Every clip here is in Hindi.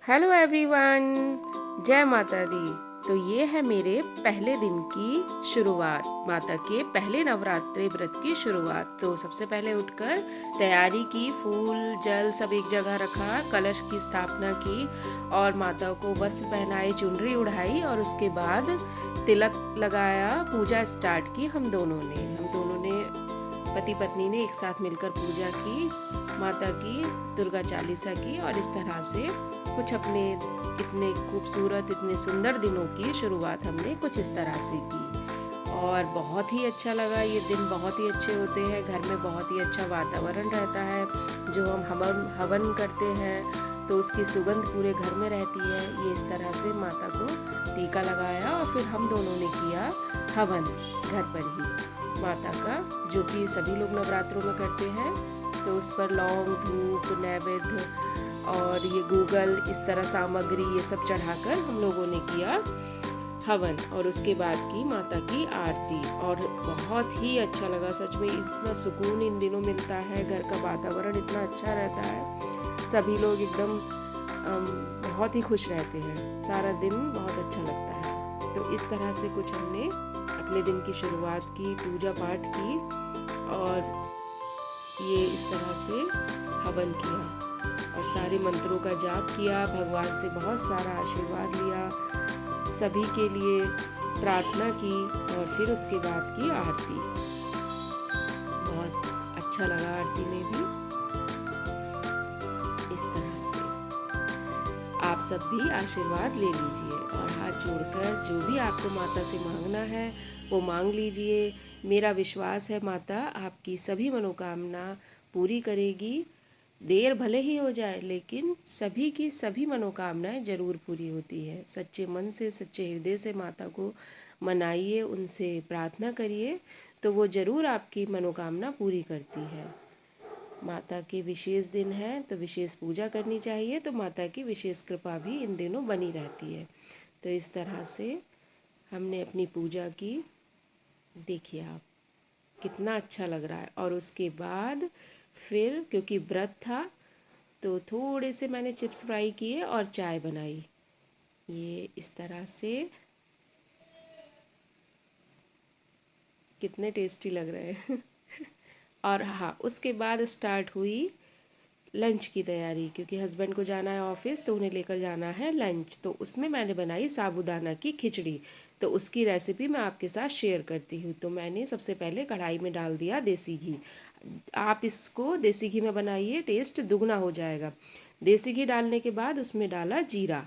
हेलो एवरीवन, जय माता दी। तो ये है मेरे पहले दिन की शुरुआत, माता के पहले नवरात्रि व्रत की शुरुआत। तो सबसे पहले उठकर तैयारी की, फूल जल सब एक जगह रखा, कलश की स्थापना की और माता को वस्त्र पहनाए, चुनरी उड़ाई और उसके बाद तिलक लगाया, पूजा स्टार्ट की। हम दोनों ने पति पत्नी ने एक साथ मिलकर पूजा की, माता की दुर्गा चालीसा की और इस तरह से कुछ अपने इतने खूबसूरत इतने सुंदर दिनों की शुरुआत हमने कुछ इस तरह से की और बहुत ही अच्छा लगा। ये दिन बहुत ही अच्छे होते हैं, घर में बहुत ही अच्छा वातावरण रहता है। जो हम हवन करते हैं तो उसकी सुगंध पूरे घर में रहती है। ये इस तरह से माता को टीका लगाया और फिर हम दोनों ने किया हवन घर पर ही माता का, जो कि सभी लोग नवरात्रों में करते हैं। तो उस पर लौंग, धूप, नैवेद्य और ये गूगल इस तरह सामग्री ये सब चढ़ाकर हम लोगों ने किया हवन और उसके बाद की माता की आरती। और बहुत ही अच्छा लगा, सच में इतना सुकून इन दिनों मिलता है, घर का वातावरण इतना अच्छा रहता है, सभी लोग एकदम बहुत ही खुश रहते हैं, सारा दिन बहुत अच्छा लगता है। तो इस तरह से कुछ हमने अपने दिन की शुरुआत की, पूजा पाठ की और ये इस तरह से हवन किया और सारे मंत्रों का जाप किया, भगवान से बहुत सारा आशीर्वाद लिया, सभी के लिए प्रार्थना की और फिर उसके बाद की आरती। बहुत अच्छा लगा आरती में भी। इस तरह से आप सब भी आशीर्वाद ले लीजिए और हाथ जोड़कर जो भी आपको माता से मांगना है वो मांग लीजिए। मेरा विश्वास है माता आपकी सभी मनोकामना पूरी करेगी। देर भले ही हो जाए लेकिन सभी की सभी मनोकामनाएं जरूर पूरी होती है। सच्चे मन से, सच्चे हृदय से माता को मनाइए, उनसे प्रार्थना करिए तो वो जरूर आपकी मनोकामना पूरी करती है। माता के विशेष दिन है तो विशेष पूजा करनी चाहिए, तो माता की विशेष कृपा भी इन दिनों बनी रहती है। तो इस तरह से हमने अपनी पूजा की। देखिए आप कितना अच्छा लग रहा है। और उसके बाद फिर क्योंकि व्रत था तो थोड़े से मैंने चिप्स फ्राई किए और चाय बनाई। ये इस तरह से कितने टेस्टी लग रहे हैं। और हाँ, उसके बाद स्टार्ट हुई लंच की तैयारी, क्योंकि हस्बैंड को जाना है ऑफिस तो उन्हें लेकर जाना है लंच। तो उसमें मैंने बनाई साबूदाना की खिचड़ी। तो उसकी रेसिपी मैं आपके साथ शेयर करती हूँ। तो मैंने सबसे पहले कढ़ाई में डाल दिया देसी घी। आप इसको देसी घी में बनाइए, टेस्ट दुगना हो जाएगा। देसी घी डालने के बाद उसमें डाला जीरा,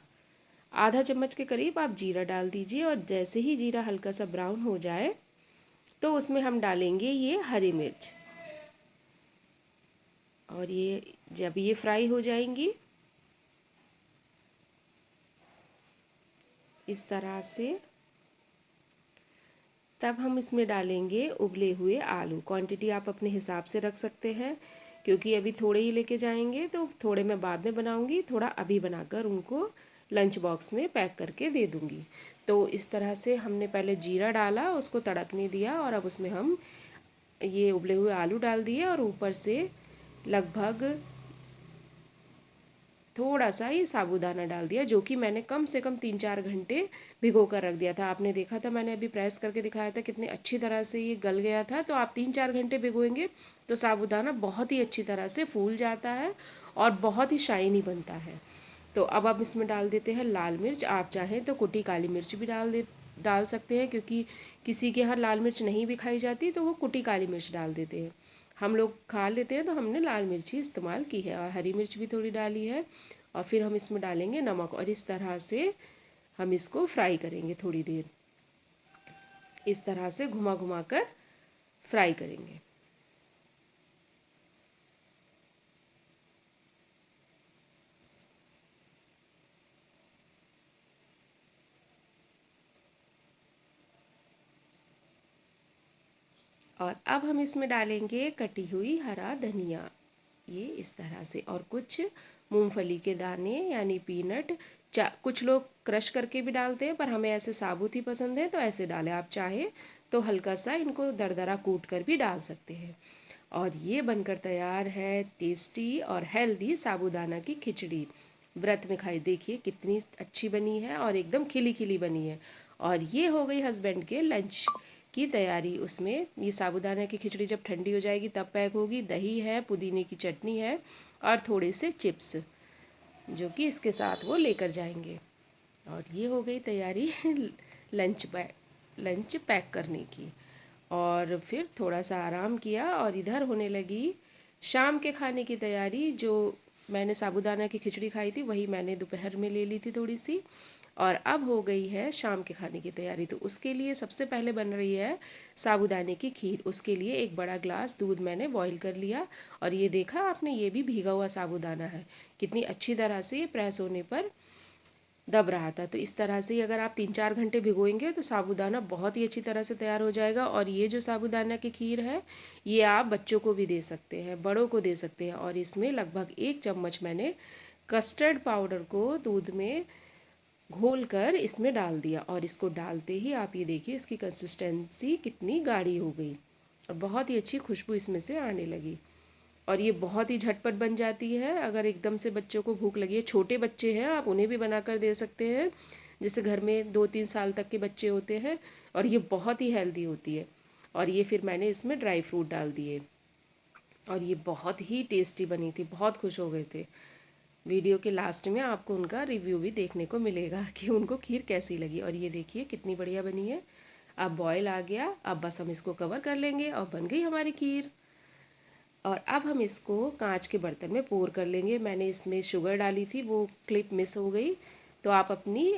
आधा चम्मच के करीब आप जीरा डाल दीजिए और जैसे ही जीरा हल्का सा ब्राउन हो जाए तो उसमें हम डालेंगे ये हरी मिर्च और ये जब ये फ्राई हो जाएंगी इस तरह से, तब हम इसमें डालेंगे उबले हुए आलू। क्वांटिटी आप अपने हिसाब से रख सकते हैं, क्योंकि अभी थोड़े ही लेके जाएंगे तो थोड़े मैं बाद में बनाऊंगी, थोड़ा अभी बनाकर उनको लंच बॉक्स में पैक करके दे दूंगी। तो इस तरह से हमने पहले जीरा डाला, उसको तड़कने दिया और अब उसमें हम ये उबले हुए आलू डाल दिए और ऊपर से लगभग थोड़ा सा ही साबूदाना डाल दिया, जो कि मैंने कम से कम 3-4 घंटे भिगो कर रख दिया था। आपने देखा था, मैंने अभी प्रेस करके दिखाया था कितनी अच्छी तरह से ये गल गया था। तो आप 3-4 घंटे भिगोएंगे तो साबूदाना बहुत ही अच्छी तरह से फूल जाता है और बहुत ही शाइनी बनता है। तो अब आप इसमें डाल देते हैं लाल मिर्च। आप चाहें तो कुटी काली मिर्च भी डाल सकते हैं, क्योंकि किसी के यहाँ लाल मिर्च नहीं भी खाई जाती तो वो कुटी काली मिर्च डाल देते हैं। हम लोग खा लेते हैं तो हमने लाल मिर्च ही इस्तेमाल की है और हरी मिर्च भी थोड़ी डाली है। और फिर हम इसमें डालेंगे नमक और इस तरह से हम इसको फ्राई करेंगे थोड़ी देर। इस तरह से घुमा घुमा कर फ्राई करेंगे। और अब हम इसमें डालेंगे कटी हुई हरा धनिया, ये इस तरह से, और कुछ मूंगफली के दाने यानी पीनट। कुछ लोग क्रश करके भी डालते हैं पर हमें ऐसे साबुत ही पसंद है तो ऐसे डालें। आप चाहें तो हल्का सा इनको दरदरा कूट कर भी डाल सकते हैं। और ये बनकर तैयार है टेस्टी और हेल्दी साबूदाना की खिचड़ी। व्रत में खाई। देखिए कितनी अच्छी बनी है और एकदम खिली खिली बनी है। और ये हो गई हस्बैंड के लंच की तैयारी। उसमें ये साबूदाना की खिचड़ी जब ठंडी हो जाएगी तब पैक होगी। दही है, पुदीने की चटनी है और थोड़े से चिप्स जो कि इसके साथ वो लेकर जाएंगे। और ये हो गई तैयारी लंच पैक करने की। और फिर थोड़ा सा आराम किया और इधर होने लगी शाम के खाने की तैयारी। जो मैंने साबूदाना की खिचड़ी खाई थी वही मैंने दोपहर में ले ली थी थोड़ी सी। और अब हो गई है शाम के खाने की तैयारी। तो उसके लिए सबसे पहले बन रही है साबूदाने की खीर। उसके लिए एक बड़ा ग्लास दूध मैंने बॉईल कर लिया। और ये देखा आपने, ये भी भीगा हुआ साबूदाना है। कितनी अच्छी तरह से ये प्रेस होने पर दब रहा था। तो इस तरह से अगर आप 3-4 घंटे भिगोएंगे तो साबूदाना बहुत ही अच्छी तरह से तैयार हो जाएगा। और ये जो साबूदाना की खीर है ये आप बच्चों को भी दे सकते हैं, बड़ों को दे सकते हैं। और इसमें लगभग 1 चम्मच मैंने कस्टर्ड पाउडर को दूध में घोल कर इसमें डाल दिया। और इसको डालते ही आप ये देखिए इसकी कंसिस्टेंसी कितनी गाढ़ी हो गई और बहुत ही अच्छी खुशबू इसमें से आने लगी। और ये बहुत ही झटपट बन जाती है। अगर एकदम से बच्चों को भूख लगी है, छोटे बच्चे हैं आप उन्हें भी बनाकर दे सकते हैं, जैसे घर में 2-3 साल तक के बच्चे होते हैं। और ये बहुत ही हेल्दी होती है। और ये फिर मैंने इसमें ड्राई फ्रूट डाल दिए और ये बहुत ही टेस्टी बनी थी, बहुत खुश हो गए थे। वीडियो के लास्ट में आपको उनका रिव्यू भी देखने को मिलेगा कि उनको खीर कैसी लगी। और ये देखिए कितनी बढ़िया बनी है। अब बॉयल आ गया, अब बस हम इसको कवर कर लेंगे और बन गई हमारी खीर। और अब हम इसको कांच के बर्तन में पोर कर लेंगे। मैंने इसमें शुगर डाली थी, वो क्लिप मिस हो गई। तो आप अपनी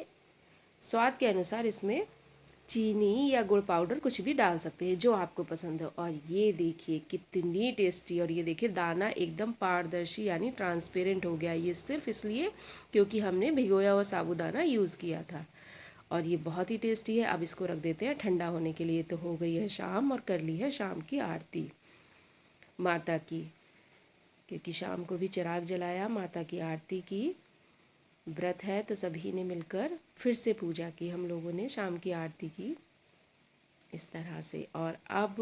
स्वाद के अनुसार इसमें चीनी या गुड़ पाउडर कुछ भी डाल सकते हैं जो आपको पसंद हो। और ये देखिए कितनी टेस्टी। और ये देखिए दाना एकदम पारदर्शी यानी ट्रांसपेरेंट हो गया। ये सिर्फ इसलिए क्योंकि हमने भिगोया हुआ साबूदाना यूज़ किया था। और ये बहुत ही टेस्टी है। अब इसको रख देते हैं ठंडा होने के लिए। तो हो गई है शाम और कर ली है शाम की आरती माता की, क्योंकि शाम को भी चिराग जलाया, माता की आरती की। व्रत है तो सभी ने मिलकर फिर से पूजा की, हम लोगों ने शाम की आरती की इस तरह से। और अब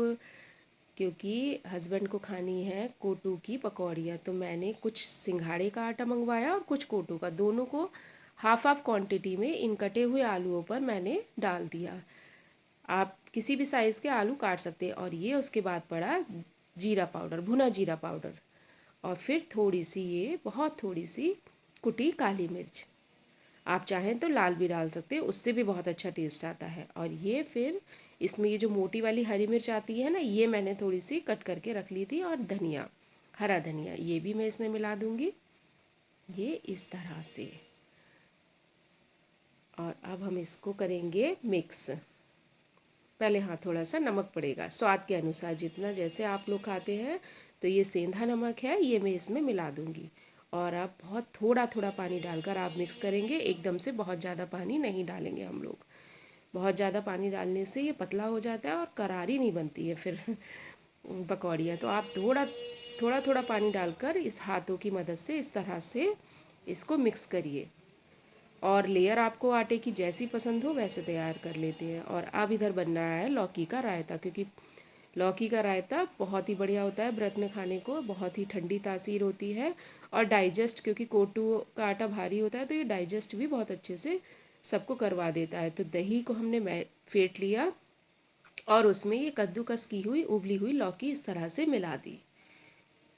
क्योंकि हस्बैंड को खानी है कोटू की पकौड़ियाँ, तो मैंने कुछ सिंघाड़े का आटा मंगवाया और कुछ कोटू का, दोनों को हाफ हाफ क्वांटिटी में इन कटे हुए आलूओं पर मैंने डाल दिया। आप किसी भी साइज़ के आलू काट सकते हैं। और ये उसके बाद पड़ा जीरा पाउडर, भुना जीरा पाउडर। और फिर थोड़ी सी, ये बहुत थोड़ी सी कुटी काली मिर्च। आप चाहें तो लाल भी डाल सकते हैं, उससे भी बहुत अच्छा टेस्ट आता है। और ये फिर इसमें ये जो मोटी वाली हरी मिर्च आती है ना, ये मैंने थोड़ी सी कट करके रख ली थी। और धनिया, हरा धनिया, ये भी मैं इसमें मिला दूँगी, ये इस तरह से। और अब हम इसको करेंगे मिक्स। पहले हाँ थोड़ा सा नमक पड़ेगा स्वाद के अनुसार, जितना जैसे आप लोग खाते हैं। तो ये सेंधा नमक है, ये मैं इसमें मिला दूँगी। और आप बहुत थोड़ा थोड़ा पानी डालकर आप मिक्स करेंगे, एकदम से बहुत ज़्यादा पानी नहीं डालेंगे हम लोग। बहुत ज़्यादा पानी डालने से ये पतला हो जाता है और करारी नहीं बनती है फिर पकौड़ियाँ। तो आप थोड़ा थोड़ा थोड़ा पानी डालकर इस हाथों की मदद से इस तरह से इसको मिक्स करिए। और लेयर आपको आटे की जैसी पसंद हो वैसे तैयार कर लेते हैं। और अब इधर बन रहा है लौकी का रायता, क्योंकि लौकी का रायता बहुत ही बढ़िया होता है व्रत में खाने को, बहुत ही ठंडी तासीर होती है। और डाइजेस्ट, क्योंकि कोटू का आटा भारी होता है तो ये डाइजेस्ट भी बहुत अच्छे से सबको करवा देता है। तो दही को हमने फेंट लिया और उसमें ये कद्दूकस की हुई उबली हुई लौकी इस तरह से मिला दी।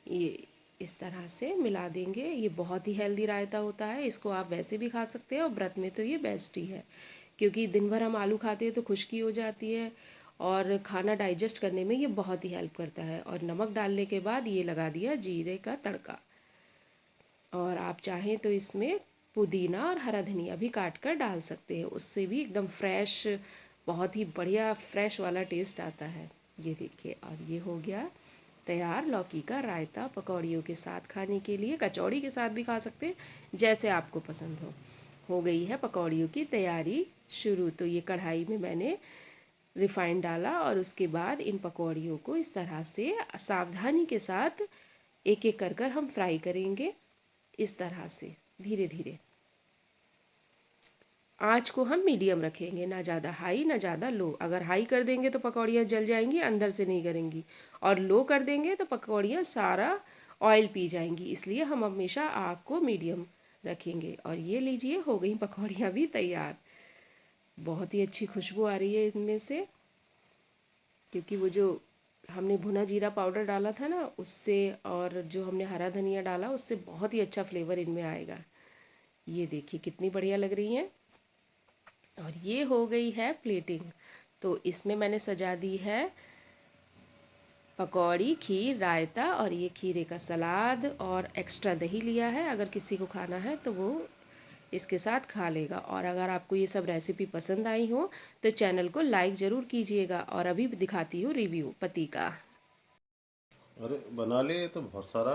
ये इस तरह से मिला देंगे। ये बहुत ही हेल्दी रायता होता है, इसको आप वैसे भी खा सकते हैं और व्रत में तो ये बेस्ट ही है, क्योंकि दिन भर हम आलू खाते हैं तो खुश्की हो जाती है और खाना डाइजेस्ट करने में ये बहुत ही हेल्प करता है। और नमक डालने के बाद ये लगा दिया जीरे का तड़का। और आप चाहें तो इसमें पुदीना और हरा धनिया भी काट कर डाल सकते हैं, उससे भी एकदम फ्रेश, बहुत ही बढ़िया फ्रेश वाला टेस्ट आता है। ये देखिए, और ये हो गया तैयार लौकी का रायता पकौड़ियों के साथ खाने के लिए। कचौड़ी के साथ भी खा सकते हैं, जैसे आपको पसंद हो। हो गई है पकौड़ियों की तैयारी शुरू। तो ये कढ़ाई में मैंने रिफाइंड डाला और उसके बाद इन पकौड़ियों को इस तरह से सावधानी के साथ एक एक कर कर हम फ्राई करेंगे, इस तरह से धीरे धीरे। आँच को हम मीडियम रखेंगे, ना ज़्यादा हाई ना ज़्यादा लो। अगर हाई कर देंगे तो पकौड़ियाँ जल जाएंगी, अंदर से नहीं करेंगी। और लो कर देंगे तो पकौड़ियाँ सारा ऑयल पी जाएंगी। इसलिए हम हमेशा आग को मीडियम रखेंगे। और ये लीजिए, हो गई पकौड़ियाँ भी तैयार। बहुत ही अच्छी खुशबू आ रही है इनमें से, क्योंकि वो जो हमने भुना जीरा पाउडर डाला था ना उससे, और जो हमने हरा धनिया डाला उससे बहुत ही अच्छा फ्लेवर इनमें आएगा। ये देखिए कितनी बढ़िया लग रही हैं। और ये हो गई है प्लेटिंग। तो इसमें मैंने सजा दी है पकौड़ी, खीर, रायता, और ये खीरे का सलाद, और एक्स्ट्रा दही लिया है। अगर किसी को खाना है तो वो इसके साथ खा लेगा। और अगर आपको ये सब रेसिपी पसंद आई हो तो चैनल को लाइक ज़रूर कीजिएगा। और अभी दिखाती हूँ रिव्यू पति का। अरे बना लिए तो बहुत सारा।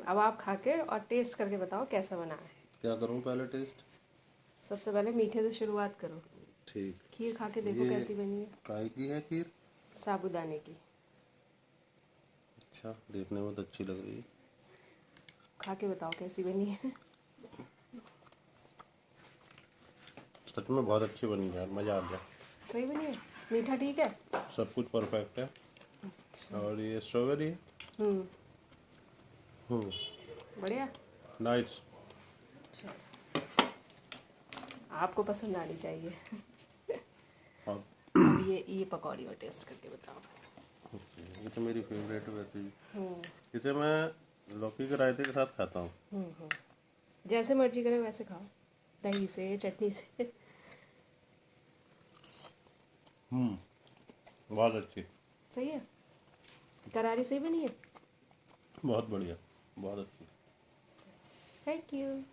अब आप खा के और टेस्ट करके बताओ कैसा बना है। क्या करूं पहले टेस्ट? सबसे पहले मीठे से शुरुआत करो। ठीक। खीर खा के देखो ये कैसी बनी है। काय की है खीर? साबूदाने की। अच्छा, देखने में तो अच्छी लग रही है। खा के बताओ कैसी बनी है। सच में बहुत अच्छी बनी है यार, मज़ा आ गया। सही बनी है। मीठा ठीक है। सब कुछ परफेक्ट है। और ये स्ट्रॉबेरी है। हम्म। हम्म। बढ़िया। नाइस। आपको पसंद आनी चाहिए। और अब ये पकौड़ी और टेस्ट करके बताओ। ये तो मेरी फेवरेट है वैसे भी। इसे मैं लौकी के रायते के साथ खाता हूँ। जैसे मर्जी करें वैसे खाओ, दही से, चटनी से। बहुत अच्छी। सही है। करारी सही बनी है। बहुत बढ़िया। बहुत अच्छी। Thank you.